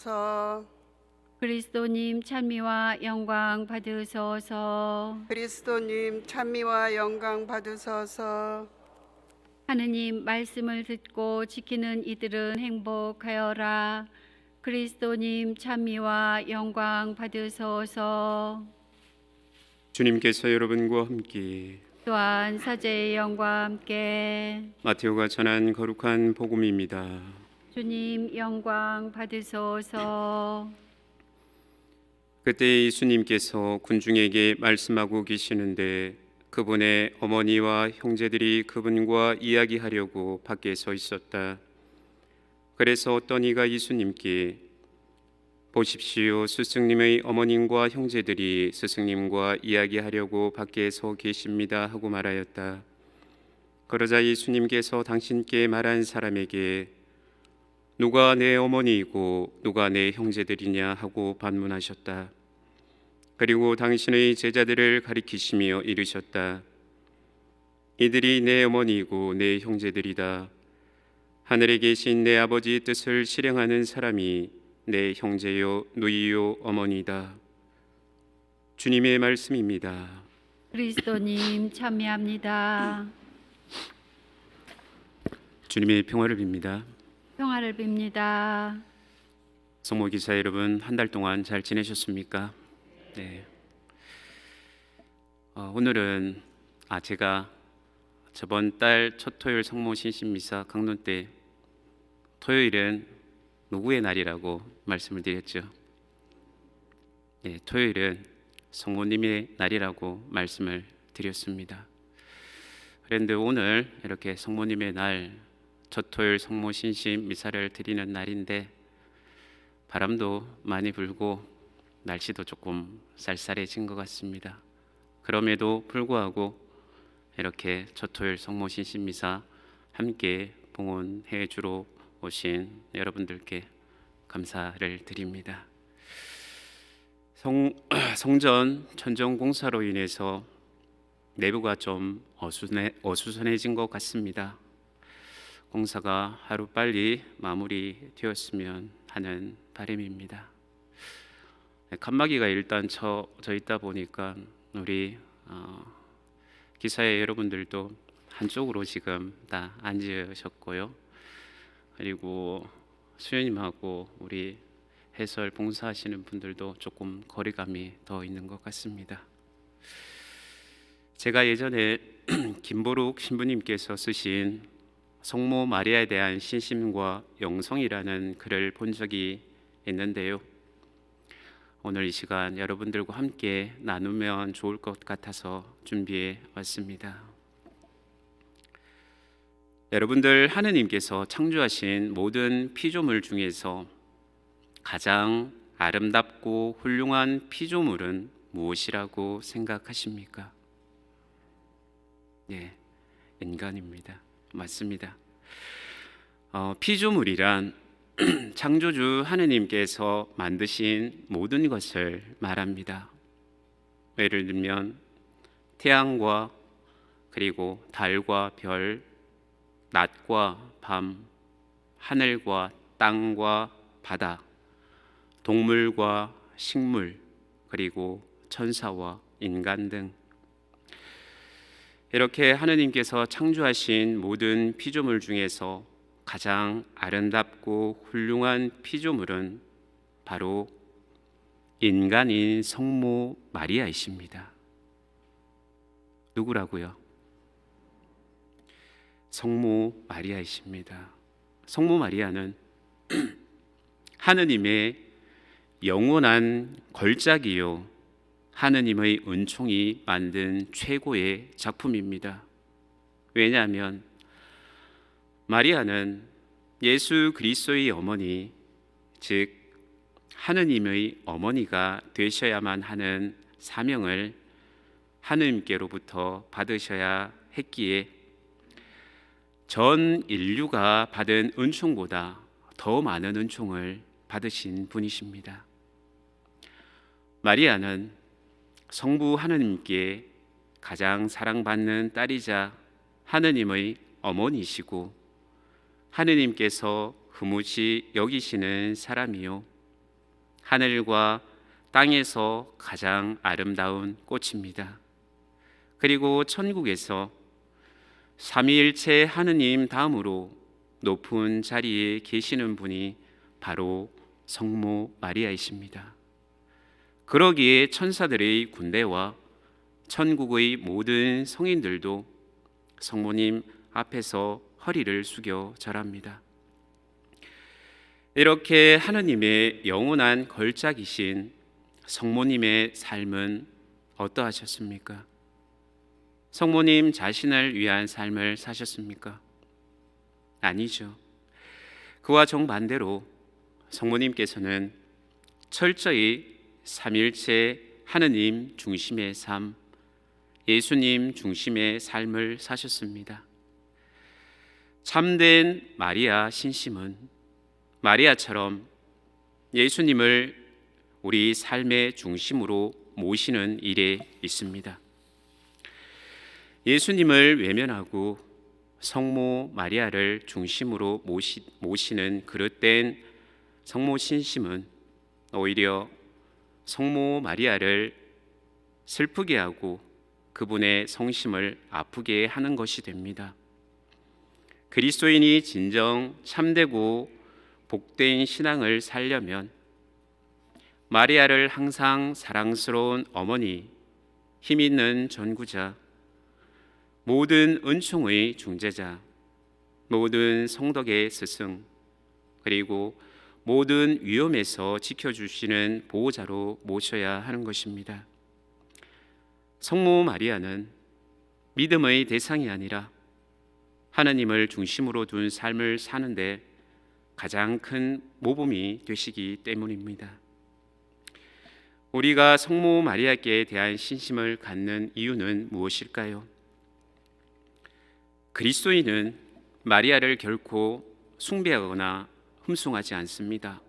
서 그리스도님 찬미와 영광 받으소서. 그리스도님 찬미와 영광 받으소서. 하느님 말씀을 듣고 지키는 이들은 행복하여라. 그리스도님 찬미와 영광 받으소서. 주님께서 여러분과 함께 또한 사제의 영과 함께 마테오가 전한 거룩한 복음입니다. 주님 영광 받으소서. 그때 예수님께서 군중에게 말씀하고 계시는데 그분의 어머니와 형제들이 그분과 이야기하려고 밖에 서 있었다. 그래서 어떤 이가 예수님께 보십시오, 스승님의 어머님과 형제들이 스승님과 이야기하려고 밖에 서 계십니다 하고 말하였다. 그러자 예수님께서 당신께 말한 사람에게 누가 내 어머니이고 누가 내 형제들이냐 하고 반문하셨다. 그리고 당신의 제자들을 가리키시며 이르셨다. 이들이 내 어머니이고 내 형제들이다. 하늘에 계신 내 아버지의 뜻을 실행하는 사람이 내 형제요 누이요 어머니다. 주님의 말씀입니다. 그리스도님 찬미합니다. 주님의 평화를 빕니다. 평화를 빕니다. 성모기사 여러분, 한 달 동안 잘 지내셨습니까? 네. 오늘은 제가 저번 달 첫 토요일 성모 신신미사 강론 때 토요일은 누구의 날이라고 말씀을 드렸죠. 네, 토요일은 성모님의 날이라고 말씀을 드렸습니다. 그런데 오늘 이렇게 성모님의 날, 첫 토요일 성모 신신 미사를 드리는 날인데 바람도 많이 불고 날씨도 조금 쌀쌀해진 것 같습니다. 그럼에도 불구하고 이렇게 첫 토요일 성모 신신 미사 함께 봉헌해 주러 오신 여러분들께 감사를 드립니다. 성전 천정 공사로 인해서 내부가 좀 어수선해진 것 같습니다. 공사가 하루빨리 마무리되었으면 하는 바람입니다. 칸막이가 일단 져 있다 보니까 우리 기사의 여러분들도 한쪽으로 지금 다 앉으셨고요. 그리고 수녀님하고 우리 해설 봉사하시는 분들도 조금 거리감이 더 있는 것 같습니다. 제가 예전에 김보룩 신부님께서 쓰신 성모 마리아에 대한 신심과 영성이라는 글을 본 적이 있는데요. 오늘 이 시간 여러분들과 함께 나누면 좋을 것 같아서 준비해 왔습니다. 여러분들, 하느님께서 창조하신 모든 피조물 중에서 가장 아름답고 훌륭한 피조물은 무엇이라고 생각하십니까? 네, 인간입니다. 맞습니다. 피조물이란 창조주 하느님께서 만드신 모든 것을 말합니다. 예를 들면 태양과 그리고 달과 별, 낮과 밤, 하늘과 땅과 바다, 동물과 식물, 그리고 천사와 인간 등 이렇게 하느님께서 창조하신 모든 피조물 중에서 가장 아름답고 훌륭한 피조물은 바로 인간인 성모 마리아이십니다. 누구라고요? 성모 마리아이십니다. 성모 마리아는 하느님의 영원한 걸작이요 하느님의 은총이 만든 최고의 작품입니다. 왜냐하면 마리아는 예수 그리스도의 어머니, 즉 하느님의 어머니가 되셔야만 하는 사명을 하느님께로부터 받으셔야 했기에 전 인류가 받은 은총보다 더 많은 은총을 받으신 분이십니다. 마리아는 성부 하느님께 가장 사랑받는 딸이자 하느님의 어머니시고 하느님께서 흐뭇이 여기시는 사람이요 하늘과 땅에서 가장 아름다운 꽃입니다. 그리고 천국에서 삼위일체 하느님 다음으로 높은 자리에 계시는 분이 바로 성모 마리아이십니다. 그러기에 천사들의 군대와 천국의 모든 성인들도 성모님 앞에서 허리를 숙여 절합니다. 이렇게 하느님의 영원한 걸작이신 성모님의 삶은 어떠하셨습니까? 성모님 자신을 위한 삶을 사셨습니까? 아니죠. 그와 정반대로 성모님께서는 철저히 삼일체 하느님 중심의 삶, 예수님 중심의 삶을 사셨습니다. 참된 마리아 신심은 마리아처럼 예수님을 우리 삶의 중심으로 모시는 일에 있습니다. 예수님을 외면하고 성모 마리아를 중심으로 모시는 그릇된 성모 신심은 오히려 성모 마리아를 슬프게 하고 그분의 성심을 아프게 하는 것이 됩니다. 그리스도인이 진정 참되고 복된 신앙을 살려면 마리아를 항상 사랑스러운 어머니, 힘있는 전구자, 모든 은총의 중재자, 모든 성덕의 스승, 그리고 모든 위험에서 지켜주시는 보호자로 모셔야 하는 것입니다. 성모 마리아는 믿음의 대상이 아니라 하나님을 중심으로 둔 삶을 사는데 가장 큰 모범이 되시기 때문입니다. 우리가 성모 마리아께 대한 신심을 갖는 이유는 무엇일까요? 그리스도인은 마리아를 결코 숭배하거나 흠숭하지 않습니다.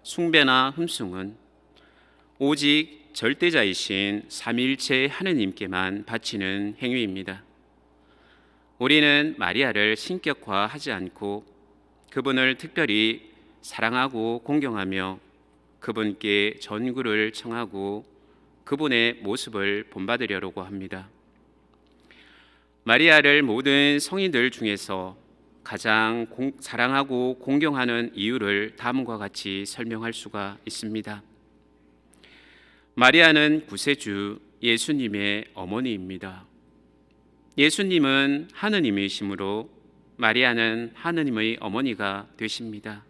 숭배나 흠숭은 오직 절대자이신 삼위일체 하느님께만 바치는 행위입니다. 우리는 마리아를 신격화하지 않고 그분을 특별히 사랑하고 공경하며 그분께 전구를 청하고 그분의 모습을 본받으려고 합니다. 마리아를 모든 성인들 중에서 가장 사랑하고 공경하는 이유를 다음과 같이 설명할 수가 있습니다. 마리아는 구세주 예수님의 어머니입니다. 예수님은 하느님이시므로 마리아는 하느님의 어머니가 되십니다.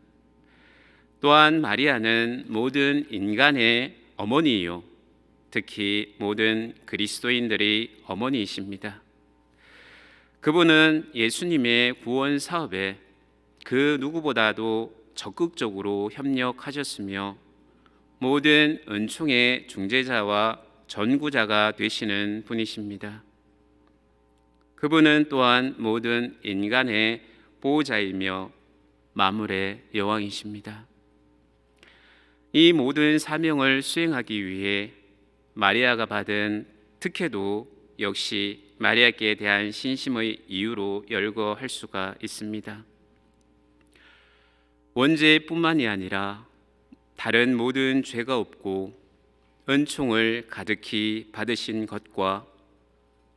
또한 마리아는 모든 인간의 어머니이요, 특히 모든 그리스도인들의 어머니이십니다. 그분은 예수님의 구원 사업에 그 누구보다도 적극적으로 협력하셨으며 모든 은총의 중재자와 전구자가 되시는 분이십니다. 그분은 또한 모든 인간의 보호자이며 만물의 여왕이십니다. 이 모든 사명을 수행하기 위해 마리아가 받은 특혜도 역시 마리아께 대한 신심의 이유로 열거할 수가 있습니다. 원죄뿐만이 아니라 다른 모든 죄가 없고 은총을 가득히 받으신 것과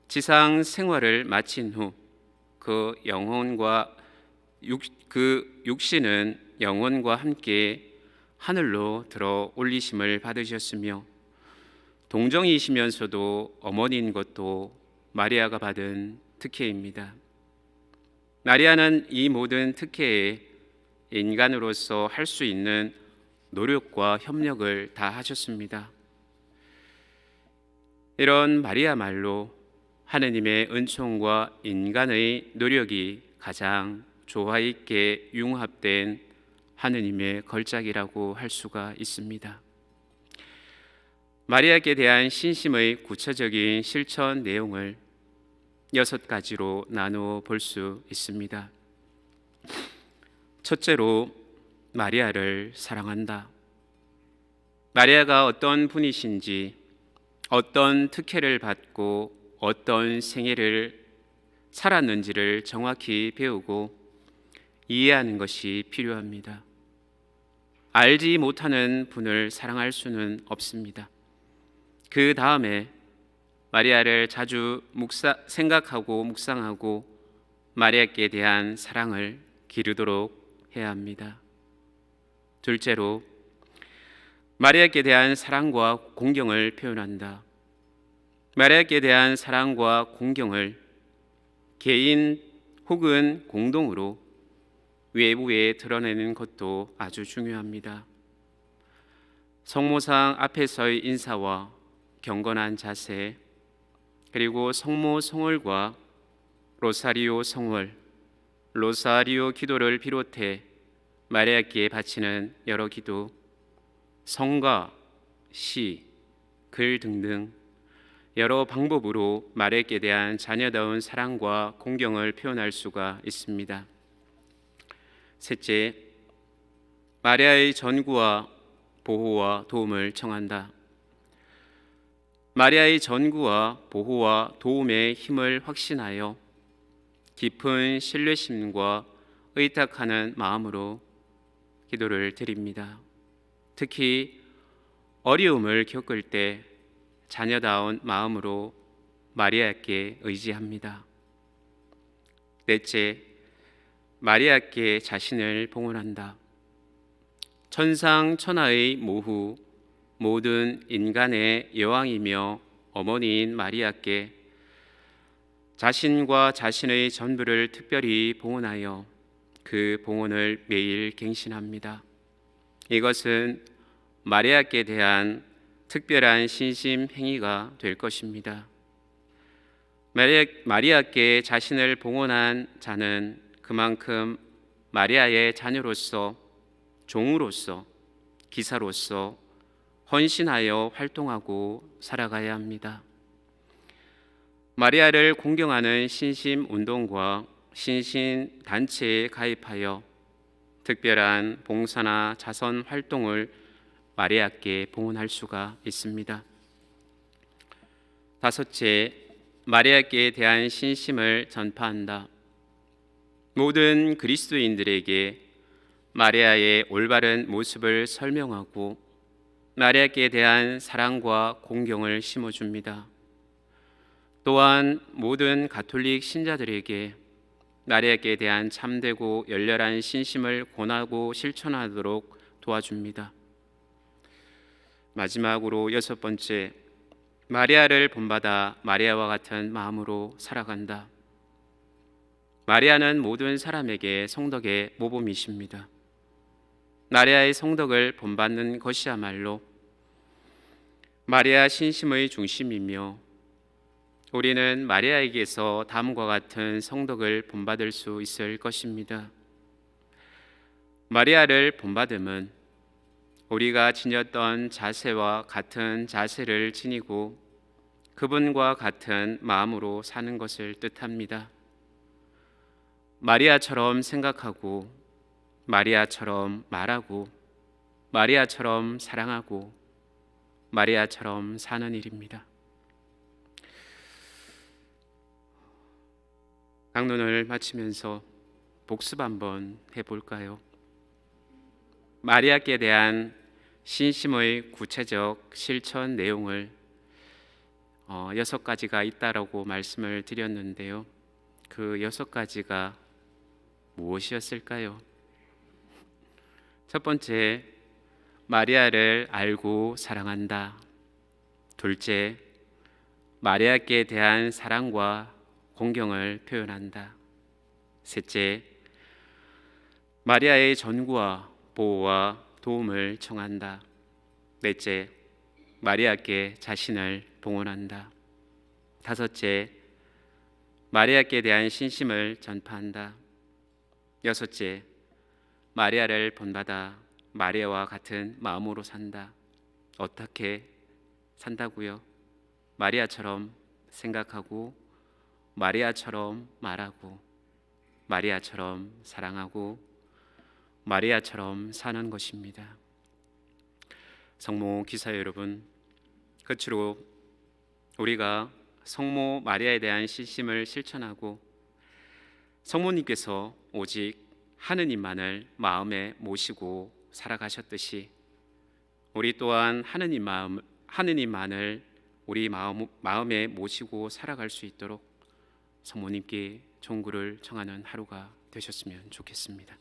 지상 생활을 마친 후 그 육신은 영혼과 함께 하늘로 들어 올리심을 받으셨으며 동정이시면서도 어머니인 것도 마리아가 받은 특혜입니다. 마리아는 이 모든 특혜에 인간으로서 할 수 있는 노력과 협력을 다 하셨습니다. 이런 마리아말로 하느님의 은총과 인간의 노력이 가장 조화 있게 융합된 하느님의 걸작이라고 할 수가 있습니다. 마리아께 대한 신심의 구체적인 실천 내용을 6가지로 나누어 볼 수 있습니다. 첫째로, 마리아를 사랑한다. 마리아가 어떤 분이신지, 어떤 특혜를 받고 어떤 생애를 살았는지를 정확히 배우고 이해하는 것이 필요합니다. 알지 못하는 분을 사랑할 수는 없습니다. 그 다음에 마리아를 자주 생각하고 묵상하고 마리아께 대한 사랑을 기르도록 해야 합니다. 둘째로, 마리아께 대한 사랑과 공경을 표현한다. 마리아께 대한 사랑과 공경을 개인 혹은 공동으로 외부에 드러내는 것도 아주 중요합니다. 성모상 앞에서의 인사와 경건한 자세, 그리고 성모 성월과 로사리오 성월, 로사리오 기도를 비롯해 마리아께 바치는 여러 기도, 성가, 시, 글 등등 여러 방법으로 마리아께 대한 자녀다운 사랑과 공경을 표현할 수가 있습니다. 셋째, 마리아의 전구와 보호와 도움을 청한다. 마리아의 전구와 보호와 도움의 힘을 확신하여 깊은 신뢰심과 의탁하는 마음으로 기도를 드립니다. 특히 어려움을 겪을 때 자녀다운 마음으로 마리아께 의지합니다. 넷째, 마리아께 자신을 봉헌한다. 천상천하의 모후 모든 인간의 여왕이며 어머니인 마리아께 자신과 자신의 전부를 특별히 봉헌하여 그 봉헌을 매일 갱신합니다. 이것은 마리아께 대한 특별한 신심 행위가 될 것입니다. 마리아께 자신을 봉헌한 자는 그만큼 마리아의 자녀로서, 종으로서, 기사로서 헌신하여 활동하고 살아가야 합니다. 마리아를 공경하는 신심 운동과 신신 단체에 가입하여 특별한 봉사나 자선 활동을 마리아께 봉헌할 수가 있습니다. 다섯째, 마리아께 대한 신심을 전파한다. 모든 그리스도인들에게 마리아의 올바른 모습을 설명하고 마리아께 대한 사랑과 공경을 심어줍니다. 또한 모든 가톨릭 신자들에게 마리아께 대한 참되고 열렬한 신심을 권하고 실천하도록 도와줍니다. 마지막으로 여섯 번째, 마리아를 본받아 마리아와 같은 마음으로 살아간다. 마리아는 모든 사람에게 성덕의 모범이십니다. 마리아의 성덕을 본받는 것이야말로 마리아 신심의 중심이며 우리는 마리아에게서 다음과 같은 성덕을 본받을 수 있을 것입니다. 마리아를 본받음은 우리가 지녔던 자세와 같은 자세를 지니고 그분과 같은 마음으로 사는 것을 뜻합니다. 마리아처럼 생각하고 마리아처럼 말하고 마리아처럼 사랑하고 마리아처럼 사는 일입니다. 강론을 마치면서 복습 한번 해볼까요? 마리아께 대한 신심의 구체적 실천 내용을 6가지가 있다라고 말씀을 드렸는데요. 그 6가지가 무엇이었을까요? 첫 번째, 마리아를 알고 사랑한다. 둘째, 마리아께 대한 사랑과 공경을 표현한다. 셋째, 마리아의 전구와 보호와 도움을 청한다. 넷째, 마리아께 자신을 봉헌한다. 다섯째, 마리아께 대한 신심을 전파한다. 여섯째, 마리아를 본받아 마리아와 같은 마음으로 산다. 어떻게 산다고요? 마리아처럼 생각하고 마리아처럼 말하고 마리아처럼 사랑하고 마리아처럼 사는 것입니다. 성모 기사 여러분, 끝으로 우리가 성모 마리아에 대한 신심을 실천하고 성모님께서 오직 하느님만을 마음에 모시고 살아가셨듯이 우리 또한 하느님만을 우리 마음에 모시고 살아갈 수 있도록 성모님께 종구를 청하는 하루가 되셨으면 좋겠습니다.